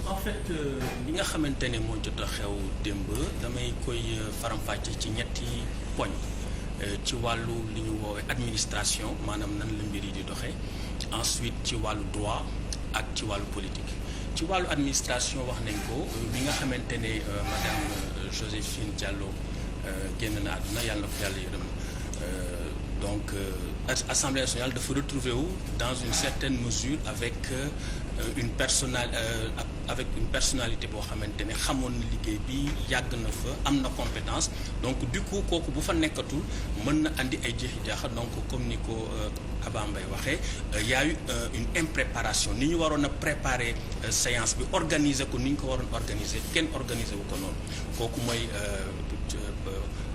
en fait li nga xamante ne moo jot a xew démb damay koy faram-fàcce ci ñetti poñ ci wàllu li ñu woowee administration maanaam nan la mbir yi di doxee ensuite ci wàllu droit ak ci wàllu politique ci wàllu administration wax nañ ko bi nga xamante ne madame Joséphine Diallo génn na àdduna yàlla na ko yàlla yërëm donc Assemblée nationale dafa retrouver wu dans une certaine mesure avec une personnalité boo xamante ne xamoon na liggéey bi yàgg na fa am na compétence donc du coup kooku bu fa nekkatul mën na andi ay jeexi jaaxa donc comme ni ko Aba Mbaye waxee y a eu une impréparation ni ñu waroon a préparer séance bi organiser ko ni ñu ko waroon organiser kenn organiser wu ko noonu kooku mooy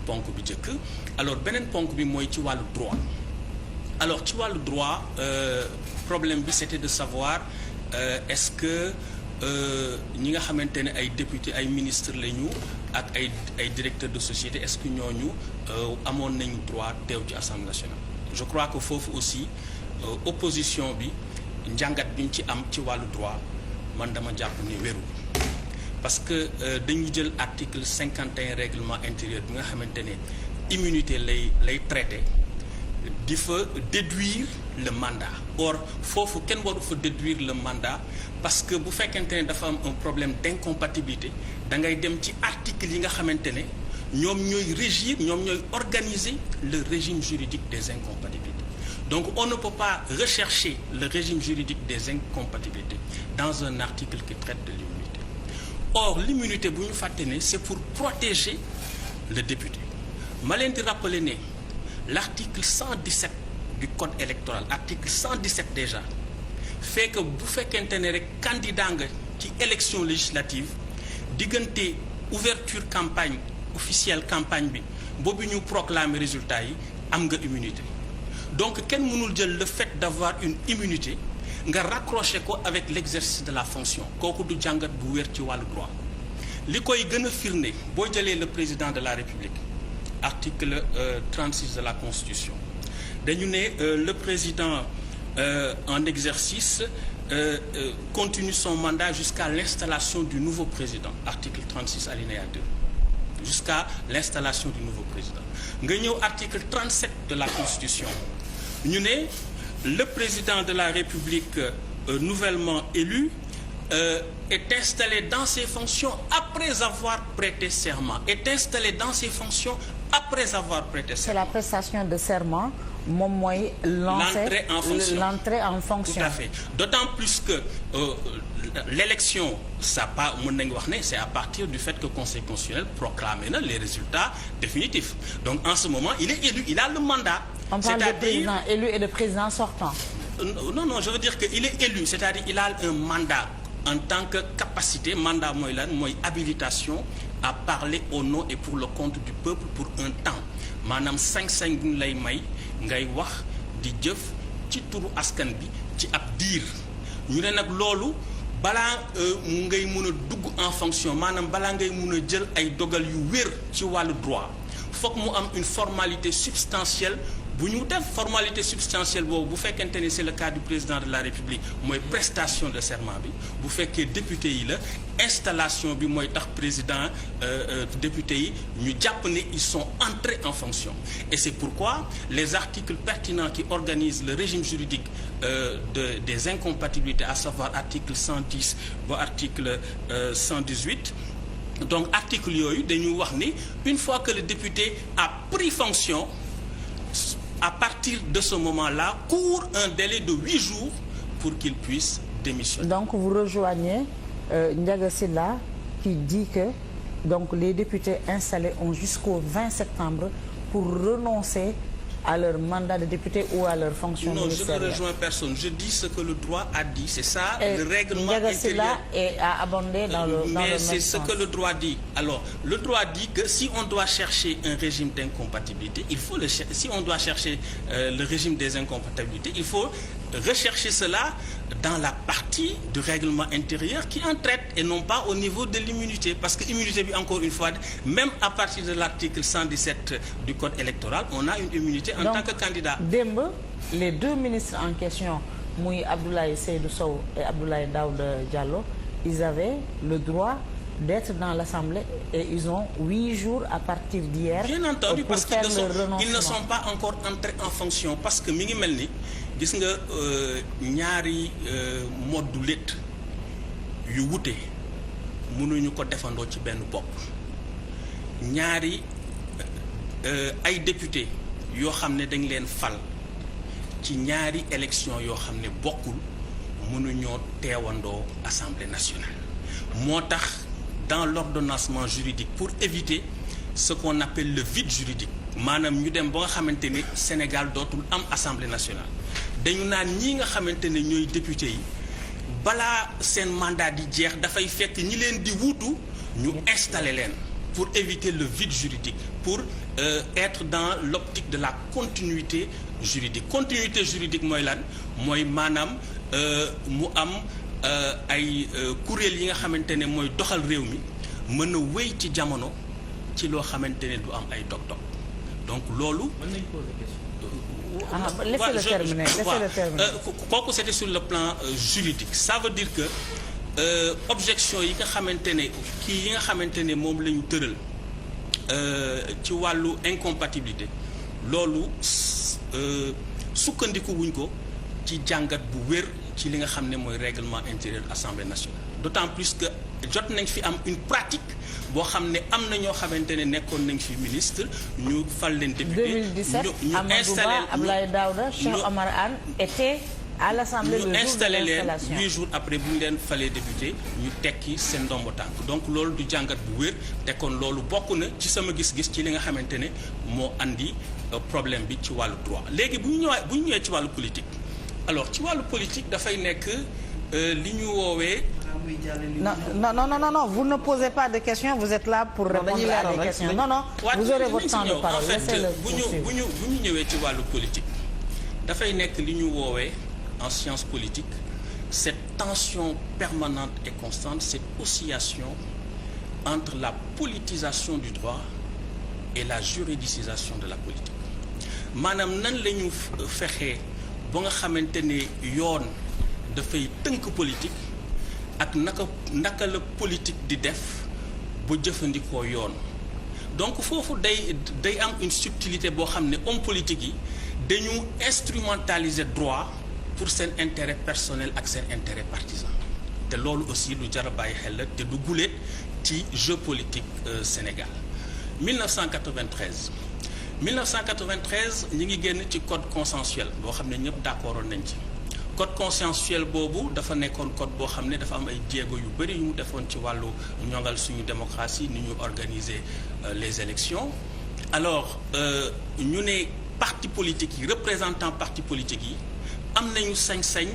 ponk bi njëkk alors beneen ponk bi mooy ci wàllu droit alors ci wàllu droit problème bi c'était de savoir est-ce que ñi nga xamante ne ay députés ay ministres lañu ak ay directeurs de société est-ce que ñooñu amoon nañu droit teew ci Assemblée nationale je crois que foofu aussi opposition bi njàngat bi ñu ci am ci wàllu droit man dama jàpp ni wérul parce que dañu jël article 51 règlement intérieur bi nga xamante ne immunité lay traité di fa déduire le mandat or foofu kenn waru fa déduire le mandat parce que bu fekkente ne dafa am un problème d'incompatibilité da ngay dem ci article yi nga xamante ne ñoom ñooy régir ñoom ñooy organiser le régime juridique des incompatibilités donc on ne peut pas rechercher le régime juridique des incompatibilités dans un article qui traite de l'immunité or l'immunité bu ñu fàtte ne c'est pour protéger le député ma leen di rappeler ne l'article 117 du code électoral article 117 déjà fait que bu fekkente ne rek candidat nga ci élection législative diggante ouverture campagne officielle campagne bi boobu ñu proclamer résultat yi am nga immunité donc kenn mënul jël le fait d'avoir une immunité nga raccrocher ko avec l'exercice de la fonction kooku du jàngat bu wér ci wàllu droit li koy gën a firnde boo jëlee le président de la République article 36 de la Constitution dañu ne le président en exercice continue son mandat jusqu'à l'installation du nouveau président article 36 alinéa 2 jusqu'à l'installation du nouveau président nga ñëw article 37 de la Constitution ñu ne le président de la République nouvellement élu est installé dans ses fonctions après avoir prêté serment est installé dans ses fonctions après avoir prêté serment. C'est la prestation de serment moom mooy l'entrée en fonction. Tout à fait d'autant plus que l'élection ça pas mën nañu wax ne c'est à partir du fait que Conseil constitutionnel proclamé na les résultats définitifs donc en ce moment il est élu il a le mandat. On parle de président élu et de président sortant. Non je veux dire que il est élu c'est-à-dire il a un mandat en tant que capacité mandat mooy lan mooy habilitation à parler au nom et pour le compte du peuple pour un temps maanaam sañ-sañ bu ñu lay may ngay wax di jëf ci turu askan bi ci ab diir ñu ne nag loolu balaa ngay mën a dugg en fonction maanaam balaa ngay mën a jël ay dogal yu wér ci wàllu droit fokk mu am une formalité substantielle bu ñu def formalité substantielle boobu bu fekkente ne c'est le cas du président de la République mooy prestation de serment bi bu fekkee député yi la installation bi mooy tax président député yi ñu jàpp ne ils sont entrés en fonction et c'est pourquoi les articles pertinents qui organisent le régime juridique des incompatibilités à savoir article 110 ba article 118 donc article yooyu dañuy wax ni une fois que le député a pris fonction à partir de ce moment-là court un délai de 8 jours pour qu'il puisse démissionner. Donc vous rejoignez Ndiaga Sylla qui dit que donc les députés installés ont jusqu'au 20 septembre pour renoncer à leur mandat de député ou à leur fonction ministérielle. Non, je ne rejoins personne. Je dis ce que le droit a dit. C'est ça, et le règlement Ndiaga intérieur. Sylla a abondé dans le Mais c'est même ce sens. que le droit dit. Alors, le droit dit que si on doit chercher un régime d'incompatibilité, il faut si on doit chercher le régime des incompatibilités, il faut rechercher cela dans la partie du règlement intérieur qui en traite et non pas au niveau de l'immunité. Parce que l'immunité, encore une fois, même à partir de l'article 117 du code électoral, on a une immunité en tant que candidat. Démb, les deux ministres en question, muy Abdoulaye Seydou Sow et Abdoulaye Daouda Diallo, ils avaient le droit d'être dans l'Assemblée et ils ont 8 jours à partir d'hier. Bien entendu, pour parce faire qu'ils le renoncement. ne sont pas encore entrés en fonction parce que mi ngi mel ni gis nga ñaari mode du létt yu wute mënuñu ko defandoo ci benn bopp ñaari ay député yoo xam ne dañ leen fal ci ñaari élection yoo xam ne bokkul mënuñoo teewandoo Assemblée nationale moo tax dans l'ordonnancement juridique pour éviter ce qu'on appelle le vide juridique maanaam ñu dem ba nga xamante ne Sénégal dootul am Assemblée nationale dañu naan ñii nga xamante ne ñooy député yi balaa seen mandat di jeex dafay fekk ñi leen di wuutu ñu installer leen pour éviter le vide juridique pour être dans l'optique de la continuité juridique mooy lan mooy maanaam mu am ay kuréel yi nga xamante ne mooy doxal réew mi mën a wéy ci jamono ci loo xamante ne du am ay dog-dog donc loolu. mën nañu poser question. Laissez-le terminer. Kooku c'était sur le plan juridique ça veut dire que objection yi nga xamante ne yi nga xamante ne moom la ñu tëral ci wàllu incompatibilité loolu sukkandiku wuñ ko ci jàngat bu wér ci li nga xam ne mooy règlement intérieur Assemblée nationale d'autant plus que jot nañ fi am une pratique boo xam ne am na ñoo xamante ne nekkoon nañ fi ministre ñu fal leen député 2017 Amadou Ba Abdoulaye Daouda Cheikh Omar Anne était à l'Assemblée le jour de installé leen l'installation 8 jours après bu ñu leen falee député ñu tekki seen ndombo tànk donc loolu du jàngat bu wér te kon loolu bokk na ci sama gis-gis ci li nga xamante ne moo andi problème bi ci wàllu droit léegi bu ñu ñëwee ci wàllu politique alors ci wàllu politique dafay nekk li ñu woowee. Non, vous ne posez pas de questions, vous êtes là pour répondre à des questions. Non, vous aurez votre temps de parole. En fait bu ñu ñëwee ci wàllu politique dafay nekk li ñu woowee en science politique cette tension permanente et constante, cette oscillation entre la politisation du droit et la juridicisation de la politique maanaam nan la ñu fexee ba nga xamante ne yoon dafay tënk politique ak naka la politique di def ba jëfandikoo yoon donc foofu day am une subtilité boo xam ne homme politique yi dañu instrumentaliser droit pour seen intérêt personnel ak seen intérêt partisan te loolu aussi lu jar a bàyyi xel la te du guléet ci jeu politique Sénégal 1993 ñi ngi génn ci code consensuel boo xam ne ñëpp d'accordoon nañ ci code consensuel boobu dafa nekkoon code boo xam ne dafa am ay jéego yu bëri yu mu defoon ci wàllu ñongal suñu démocratie ni ñu organiser les élections alors ñu ne parti politique yi représentant parti politique yi am nañu sañ-sañ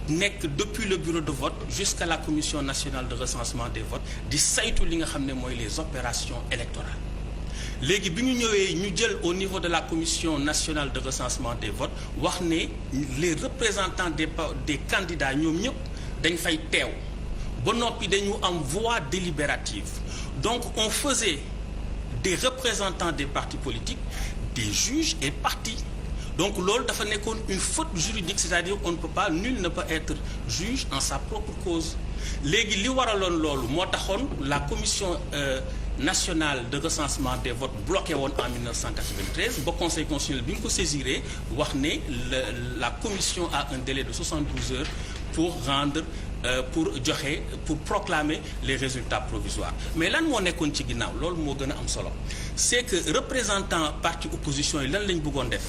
nekk depuis le bureau de vote jusqu'à la commission nationale de recensement des votes di saytu li nga xam ne mooy les opérations électorales léegi bi ñu ñëwee ñu jël au niveau de la commission nationale de recensement des votes wax ne les représentants des candidats ñoom ñëpp dañ fay teew ba noppi dañu am voix délibérative donc on faisait des représentants des partis politiques des juges et parties donc loolu dafa nekkoon une faute juridique c'est-à-dire on ne peut pas nul ne peut être juge en sa propre cause léegi li waraloon loolu moo taxoon la commission nationale de recensement des votes bloqué woon en 1993 ba conseil constitutionnel bi ñu ko saisiré wax ne la commission a un délai de 72 heures pour rendre pour proclamer les résultats provisoires mais lan moo nekkoon ci ginnaaw loolu moo gën a am solo c'est que représentant parti opposition yi lan lañ bëggoon def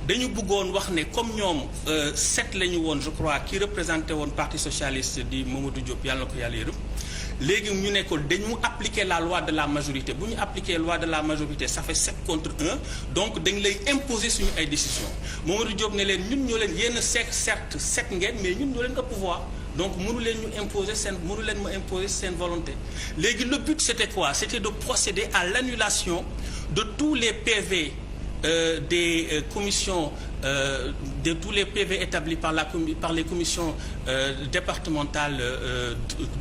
dañu bëggoon wax ne comme ñoom 7 la ñu woon je crois qui représenté woon parti socialiste di Mamadou Diop yàlla na ko yàlla yërëm léegi ñu nekkoon dañu appliquer la loi de la majorité bu ñu appliquer loi de la majorité ça fait 7 contre 1 donc dañ lay imposer suñu ay décisions Mamadou Diop ne leen ñun ñoo leen yéen a certes 7 ngeen mais ñun ñoo leen ëpp pouvoir donc mënu leen ñu imposer mënu leen ma imposer seen volonté léegi le but c'était quoi c'était de procéder à l'annulation de tous les PV des commissions de tous les PV établis par les commissions départementales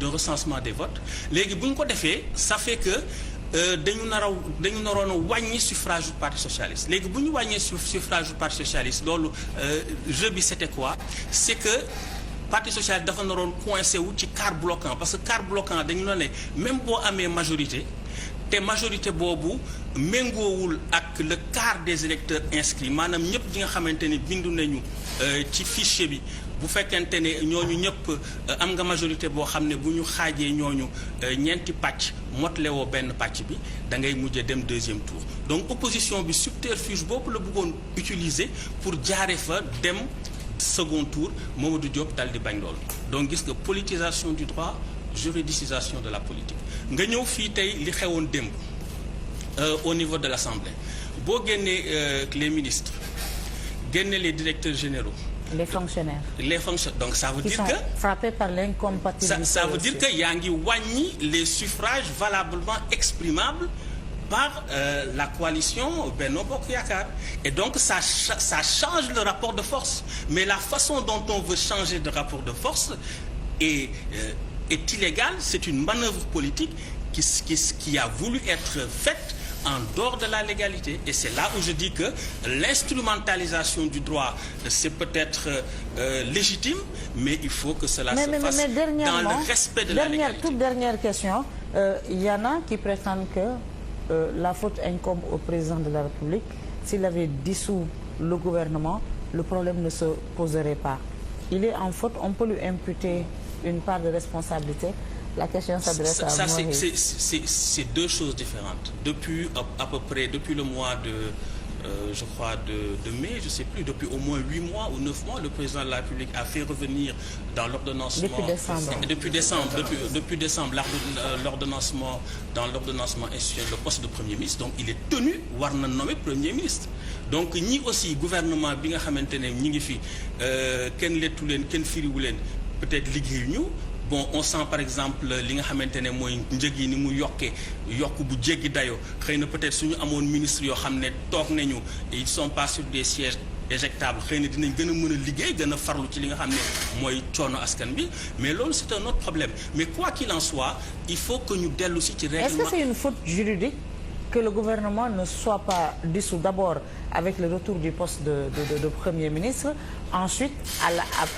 de recensement des votes léegi bu ñu ko defee ça fait que dañu naroon a wàññi suffrage du parti socialiste léegi bu ñu wàññee suffrage du parti socialiste loolu jeu bi c'était quoi c'est que parti socialiste dafa naroon coincé wu ci quart bloquant parce que quart bloquant dañu la ne même boo amee majorité te majorité boobu méngoowul ak le quart des électeurs inscrits maanaam ñëpp ñi nga xamante ne bindu nañu ci fichier bi bu fekkente ne ñooñu ñëpp am nga majorité boo xam ne bu ñu xaajee ñooñu ñeenti pàcc motle woo benn pàcc bi da ngay mujjee dem deuxième tour donc opposition bi subterfuge boobu la bëggoon utiliser pour jaare fa dem second tour Mamadou Diop dal di bañ loolu donc gis nga politisation du droit juridicisation de la politique nga ñëw fii tey li xewoon démb au niveau de l'Assemblée boo génnee les ministres génne les directeurs généraux les fonctionnaires donc ça veut dire que frappés par l'incompatibilité ça veut dire que yaa ngi wàññi les suffrages valablement exprimables par la coalition Benno Bokk Yaakaar et donc ça change le rapport de force mais la façon dont on veut changer de rapport de force est illégale c'est une manœuvre politique qui a voulu être faite en dehors de la légalité et c'est là où je dis que l'instrumentalisation du droit c'est peut-être légitime mais il faut que cela se fasse dans le respect de la légalité. Toute dernière question, il y en a qui prétendent que la faute incombe au président de la République. S'il avait dissous le gouvernement, le problème ne se poserait pas. Il est en faute, on peut lui imputer une part de responsabilité. La question s'adresse à moi. C'est deux choses différentes. Depuis à peu près depuis le mois de je crois de mai, je sais plus, depuis au moins 8 mois ou 9 mois, le président de la République a fait revenir dans l'ordonnancement depuis décembre l'ordonnancement dans l'ordonnancement institutionnel le poste de Premier ministre. Donc il est tenu war na nommer Premier ministre. Donc ñi aussi gouvernement bi nga xamante ne ñi ngi fi kenn lettu leen kenn firiwu leen peut-être liggéeyuñu. Bon on sent par exemple li nga xamante ne mooy njëg yi ni mu yokk bu jéggi dayoo xëy na peut-être suñu amoon ministre yoo xam ne toog nañu ils sont pas sur des sièges éjectables xëy na dinañ gën a mën a liggéey gën a farlu ci li nga xam ne mooy coono askan bi mais loolu c'est un autre problème mais quoi qu'il en soit il faut que ñu dellu si ci règlement. Est-ce que c'est une faute juridique que le gouvernement ne soit pas dissous d'abord avec le retour du poste de Premier ministre, ensuite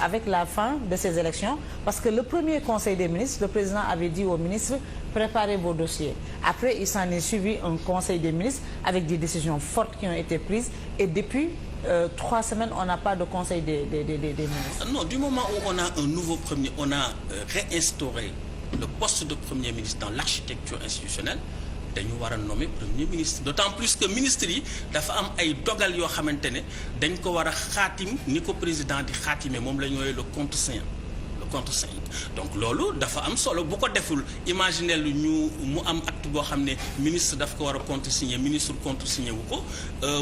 avec la fin de ces élections, parce que le premier conseil des ministres, le président avait dit aux ministres préparez vos dossiers. Après, il s'en est suivi un conseil des ministres avec des décisions fortes qui ont été prises et depuis 3 semaines, on n'a pas de conseil des ministres. Non, du moment où on a un nouveau premier, on a réinstauré le poste de Premier ministre dans l'architecture institutionnelle. Dañu war a nommer premier ministre d'autant plus que ministres yi dafa am ay dogal yoo xamante ne dañ ko war a xaatim ni ko président di xaatime moom la ñu woowee le contreseing donc loolu dafa am solo bu ko deful imaginer lu ñu mu am acte boo xam ne ministre daf ko war a contresigner ministre contresigner wu ko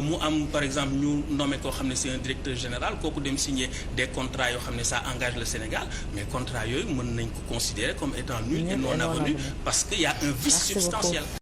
mu am par exemple ñu nommé koo xam ne c'est un directeur général kooku dem signer des contrats yoo xam ne ça engage le Sénégal mais contrats yooyu mën nañ ko considérer comme étant nul et non avenu parce que y a un vice substantiel.